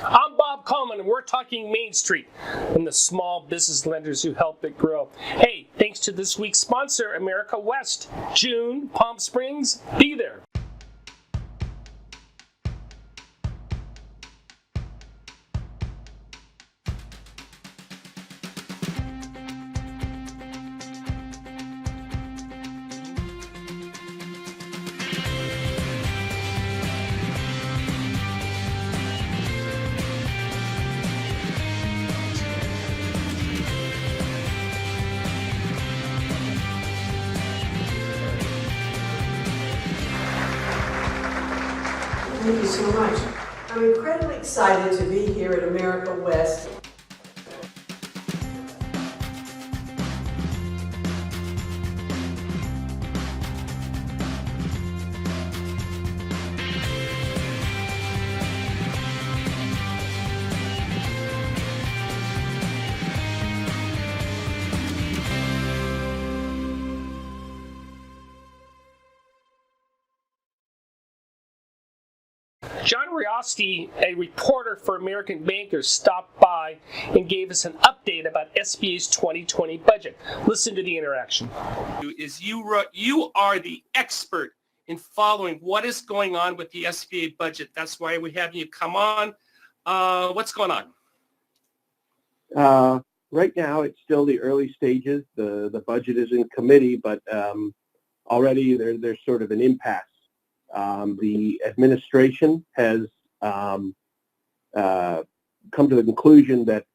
I'm Bob Coleman, and we're talking Main Street and the small business lenders who help it grow. Hey, thanks to this week's sponsor, America West. June, Palm Springs, be there. Thank you so much. I'm incredibly excited to be here at America West. John Riosti, a reporter for American Bankers, stopped by and gave us an update about SBA's 2020 budget. Listen to the interaction. You are the expert in following what is going on with the SBA budget. That's why we have you come on. What's going on? Right now, it's still the early stages. The budget is in committee, but already there's sort of an impasse. The administration has come to the conclusion that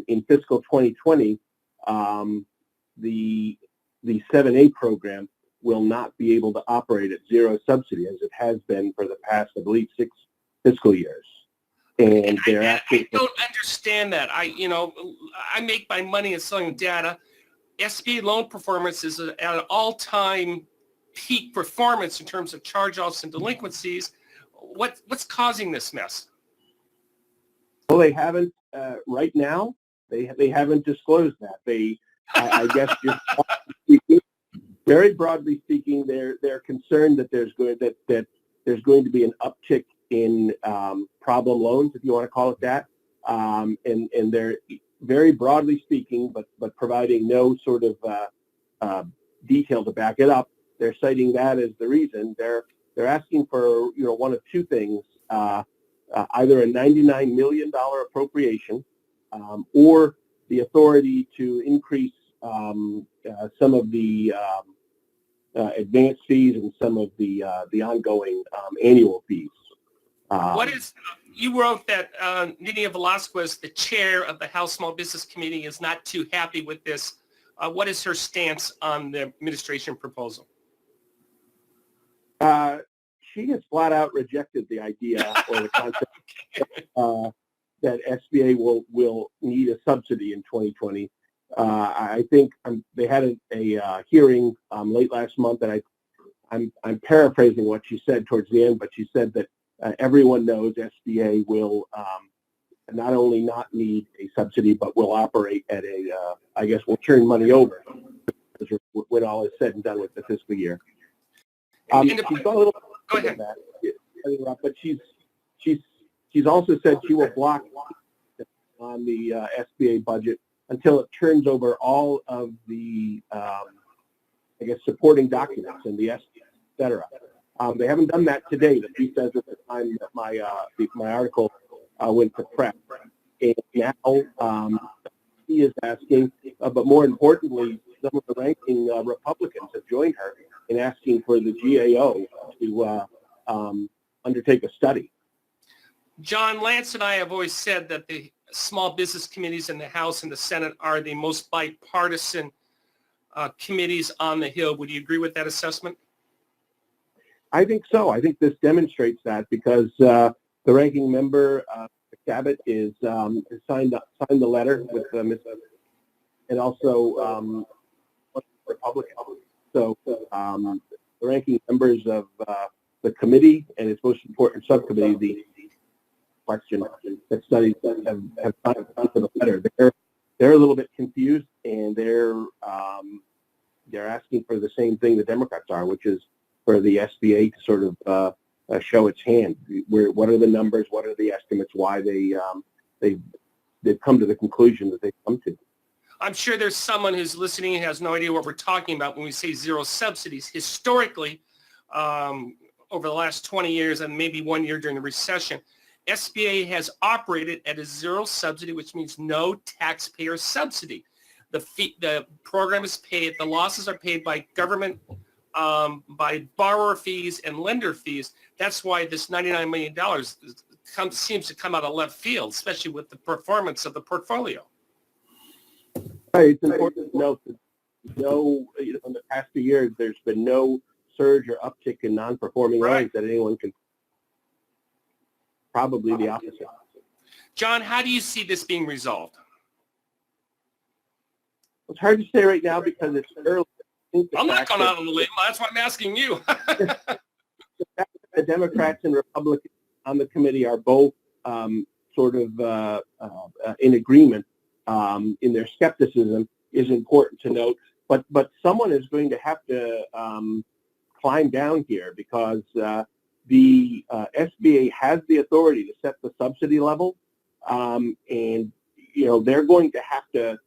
in fiscal 2020, the 7A program will not be able to operate at zero subsidy as it has been for the past, I believe, 6 fiscal years. And I don't understand that. I make my money in selling data. SBA loan performance is at an all-time peak performance in terms of charge-offs and delinquencies. What's causing this mess? Well, they haven't right now. They haven't disclosed that. I guess just very broadly speaking, they're concerned that there's going to be an uptick in problem loans, if you want to call it that, and they're very broadly speaking, but providing no sort of detail to back it up. They're citing that as the reason. They're asking for one of two things: either a $99 million appropriation, or the authority to increase some of the advance fees and some of the ongoing annual fees. You wrote that Nydia Velasquez, the chair of the House Small Business Committee, is not too happy with this. What is her stance on the administration proposal? She has flat out rejected the idea or the concept that SBA will need a subsidy in 2020. I think they had a hearing late last month, and I'm paraphrasing what she said towards the end, but she said that everyone knows SBA will not only not need a subsidy, but will operate at I guess we'll turn money over when all is said and done with the fiscal year. She's gone a little Go ahead. That, but she's also said she will block on the SBA budget until it turns over all of the I guess supporting documents and the SBA, et cetera. They haven't done that today. That she says at the time that my article went to press, and now he is asking, but more importantly, some of the ranking Republicans have joined her in asking for the GAO to undertake a study. John, Lance and I have always said that the small business committees in the House and the Senate are the most bipartisan committees on the Hill. Would you agree with that assessment? I think so. I think this demonstrates that because the ranking member, Cabot, has signed the letter with Ms. and also Republican. So the ranking members of the committee and its most important subcommittee, the question that studies have signed for the letter, they're a little bit confused, and they're asking for the same thing the Democrats are, which is for the SBA to sort of show its hand. What are the numbers? What are the estimates? Why they've come to the conclusion that they've come to. I'm sure there's someone who's listening and has no idea what we're talking about when we say zero subsidies. Historically, over the last 20 years and maybe 1 year during the recession, SBA has operated at a zero subsidy, which means no taxpayer subsidy. The program is paid, the losses are paid by government, by borrower fees and lender fees. That's why this $99 million seems to come out of left field, especially with the performance of the portfolio. Right, it's important to note that in the past 2 years, there's been no surge or uptick in non-performing loans that anyone can. Probably the opposite. John, how do you see this being resolved? It's hard to say right now because it's early. I'm not going out on the limb. That's why I'm asking you. The Democrats and Republicans on the committee are both sort of in agreement in their skepticism is important to note. But someone is going to have to climb down here because the SBA has the authority to set the subsidy level, and they're going to have to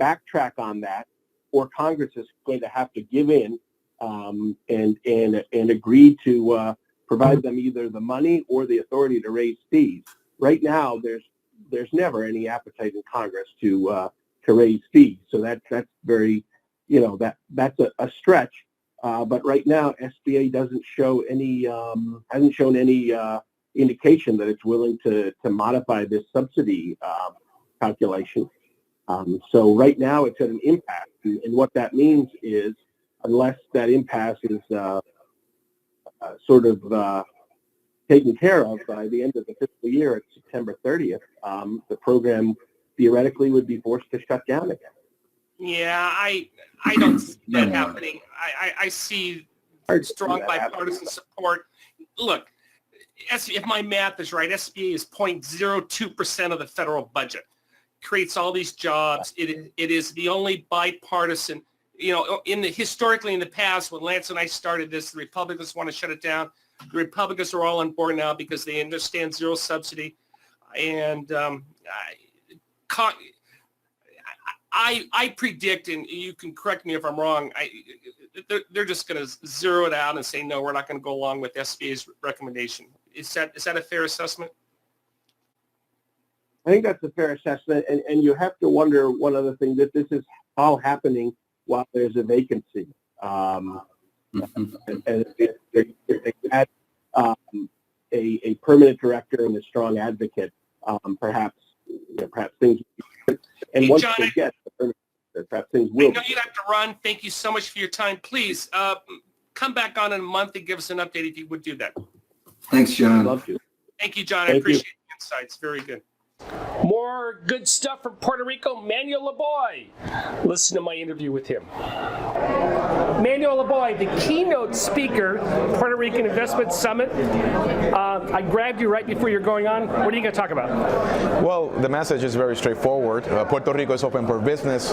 backtrack on that, or Congress is going to have to give in and agree to provide them either the money or the authority to raise fees. Right now, there's never any appetite in Congress to raise fees, so that's very that's a stretch. But right now, SBA doesn't show any hasn't shown any indication that it's willing to modify this subsidy calculation. So right now, it's at an impasse, and what that means is, unless that impasse is sort of taken care of by the end of the fiscal year at September 30th, the program theoretically would be forced to shut down again. Yeah, I don't see that happening. I see strong bipartisan support. Look, if my math is right, SBA is 0.02% of the federal budget. Creates all these jobs. It is the only bipartisan. Historically in the past, when Lance and I started this, the Republicans want to shut it down. The Republicans are all on board now because they understand zero subsidy, and I predict, and you can correct me if I'm wrong, they're just going to zero it out and say, no, we're not going to go along with SBA's recommendation. Is that a fair assessment? I think that's a fair assessment, and you have to wonder one other thing, that this is all happening while there's a vacancy. And if they had a permanent director and a strong advocate, perhaps things. And once John, they get the permanent director, perhaps things will. I know you have to run. Thank you so much for your time. Please come back on in a month and give us an update if you would do that. Thanks, John. I'd love to. Thank you, John. I appreciate the insights. Very good. More good stuff from Puerto Rico. Manuel Laboy. Listen to my interview with him. Manuel Laboy, the keynote speaker, Puerto Rican Investment Summit. I grabbed you right before you're going on. What are you going to talk about? Well, the message is very straightforward. Puerto Rico is open for business.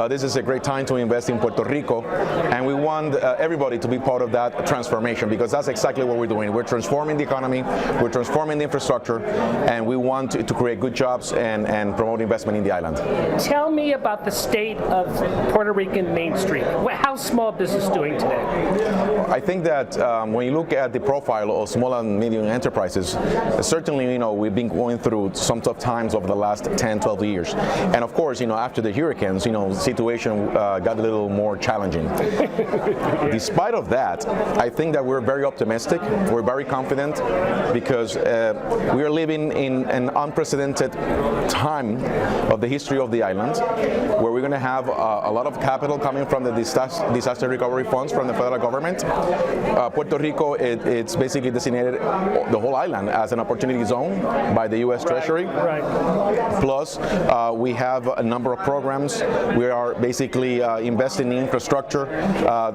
This is a great time to invest in Puerto Rico, and we want everybody to be part of that transformation, because that's exactly what we're doing. We're transforming the economy, we're transforming the infrastructure, and we want to create good jobs and promote investment in the island. Tell me about the state of Puerto Rican Main Street. How's small business doing today? I think that when you look at the profile of small and medium enterprises, certainly, we've been going through some tough times over the last 10, 12 years. And of course, after the hurricanes, the situation got a little more challenging. Despite of that, I think that we're very optimistic, we're very confident, because we are living in an unprecedented time of the history of the island, where we're going to have a lot of capital coming from the disaster recovery funds from the federal government. Puerto Rico, it's basically designated the whole island as an opportunity zone by the U.S. Treasury. Right. Plus, we have a number of programs. We are basically investing in infrastructure,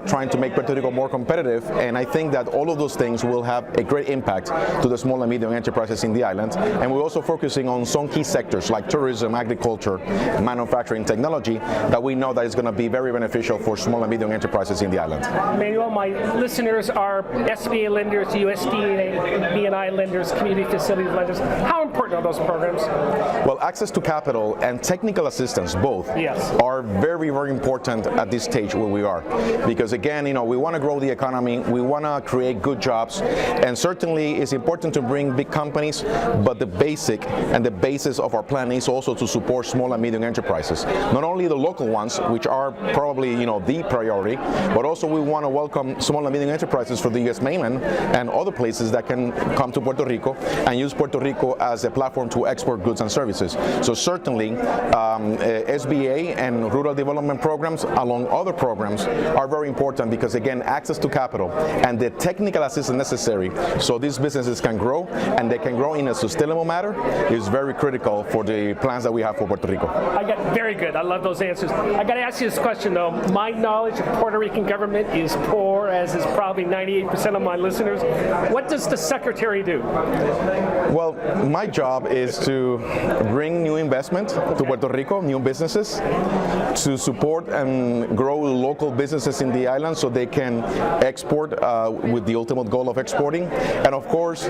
trying to make Puerto Rico more competitive, and I think that all of those things will have a great impact to the small and medium enterprises in the island. And we're also focusing on some key sectors like tourism, agriculture, manufacturing, technology that we know that is going to be very beneficial for small and medium enterprises in the island. Manuel, my listeners are SBA lenders, USDA, B&I lenders, community facilities lenders. How important are those programs? Well, access to capital and technical assistance, both, are very, very important at this stage where we are. Because again, we want to grow the economy, we want to create good jobs, and certainly it's important to bring big companies, but the basic and the basis of our plan is also to support small and medium enterprises. Not only the local ones, which are probably, the priority, but also we want to welcome small and medium enterprises for the U.S. mainland and other places that can come to Puerto Rico and use Puerto Rico as a platform to export goods and services. So certainly SBA and rural development programs, along other programs, are very important because, again, access to capital and the technical assistance necessary so these businesses can grow and they can grow in a sustainable manner is very critical for the plans that we have for Puerto Rico. Very good. I love those answers. I got to ask you this question, though. My knowledge of Puerto Rican government is poor, as is probably 98% of my listeners. What does the secretary do? Well, my job is to bring new investment to Puerto Rico, new businesses, to support and grow local businesses in the island so they can export with the ultimate goal of exporting, and of course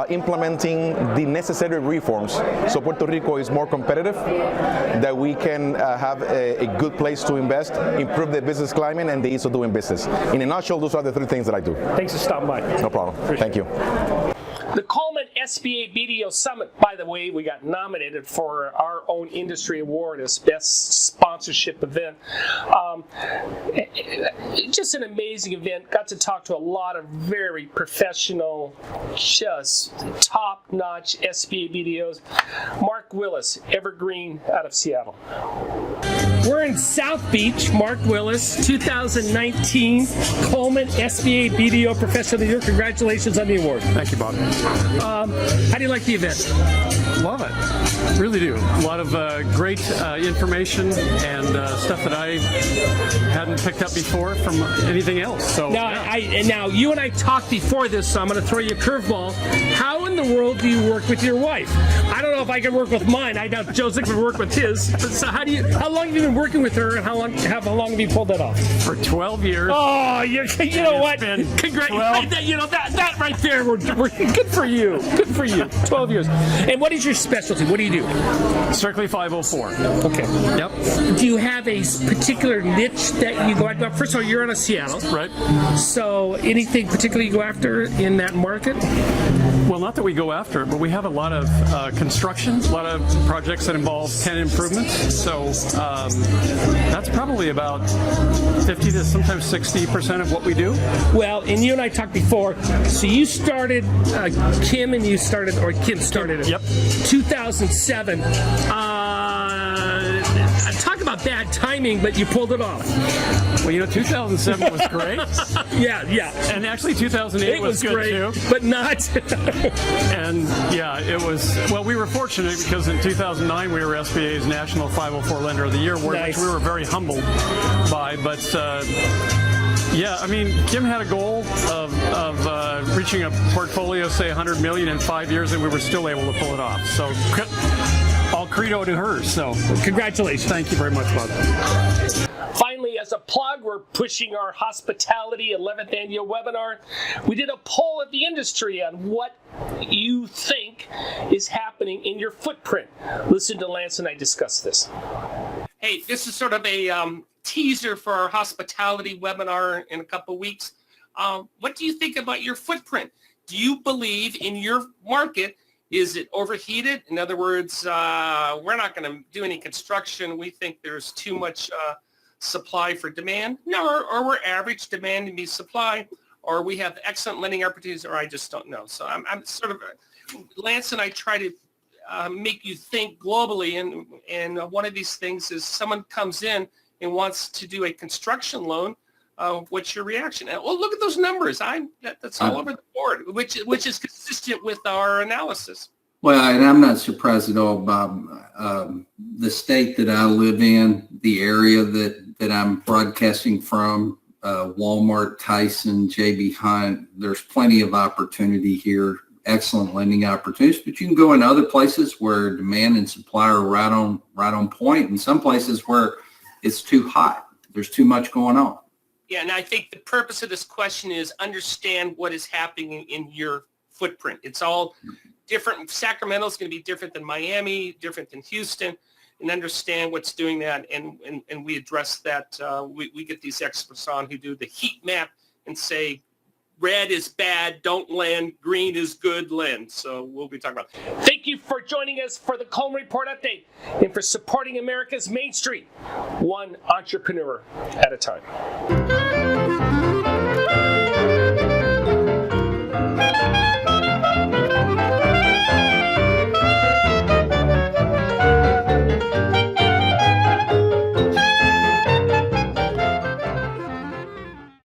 implementing the necessary reforms so Puerto Rico is more competitive, that we can have a good place to invest, improve the business climate and the ease of doing business. In a nutshell, those are the three things that I do. Thanks for stopping by. No problem. Thank you. The Coleman SBA BDO Summit, by the way, we got nominated for our own industry award as best sponsorship event. Just an amazing event. Got to talk to a lot of very professional, just top-notch SBA BDOs. Mark Willis, Evergreen out of Seattle. We're in South Beach. Mark Willis, 2019 Coleman SBA BDO Professional of the Year. Congratulations on the award. Thank you, Bob. How do you like the event? Love it. Really do. A lot of great information and stuff that I hadn't picked up before from anything else. So now you and I talked before this, so I'm going to throw you a curveball. How in the world do you work with your wife? I don't know if I can work with mine. I doubt Joseph can work with his. So how long have you been working with her, and how long have you pulled that off? For 12 years. Oh, you know what? Congratulations. That right there, we're good for you. Good for you. 12 years. And what is your specialty? What do you do? Strictly 504. Okay. Yep. Do you have a particular niche that you go after? First of all, you're out of Seattle. Right. So anything particular you go after in that market? Well, not that we go after it, but we have a lot of construction, a lot of projects that involve tenant improvements. So that's probably about 50 to sometimes 60% of what we do. Well, and you and I talked before. So you started, Kim started it. Yep. 2007. Talk about bad timing, but you pulled it off. Well, 2007 was great. Yeah. And actually 2008 was good great, too. But not. And yeah, it was, well, we were fortunate because in 2009 we were SBA's National 504 Lender of the Year, which we were very humbled by. But yeah, I mean, Kim had a goal of reaching a portfolio, say $100 million in 5 years, and we were still able to pull it off. So all credo to her. So congratulations. Thank you very much, Bob. Finally, as a plug, we're pushing our hospitality 11th annual webinar. We did a poll of the industry on what you think is happening in your footprint. Listen to Lance and I discuss this. Hey, this is sort of a teaser for our hospitality webinar in a couple of weeks. What do you think about your footprint? Do you believe in your market? Is it overheated? In other words, we're not going to do any construction. We think there's too much supply for demand. No, or we're average demand to meet supply, or we have excellent lending opportunities, or I just don't know. So I'm sort of, Lance and I try to make you think globally, and one of these things is someone comes in and wants to do a construction loan. What's your reaction? Well, look at those numbers. That's all over the board, which is consistent with our analysis. Well, and I'm not surprised at all, Bob. The state that I live in, the area that I'm broadcasting from, Walmart, Tyson, J.B. Hunt, there's plenty of opportunity here excellent lending opportunities, but you can go in other places where demand and supply are right on point, and some places where it's too hot. There's too much going on. Yeah, and I think the purpose of this question is understand what is happening in your footprint. It's all different. Sacramento's going to be different than Miami, different than Houston, and understand what's doing that. And we address that. We get these experts on who do the heat map and say, red is bad, don't lend. Green is good, lend. So we'll be talking about that. Thank you for joining us for the Coleman Report Update and for supporting America's Main Street, one entrepreneur at a time.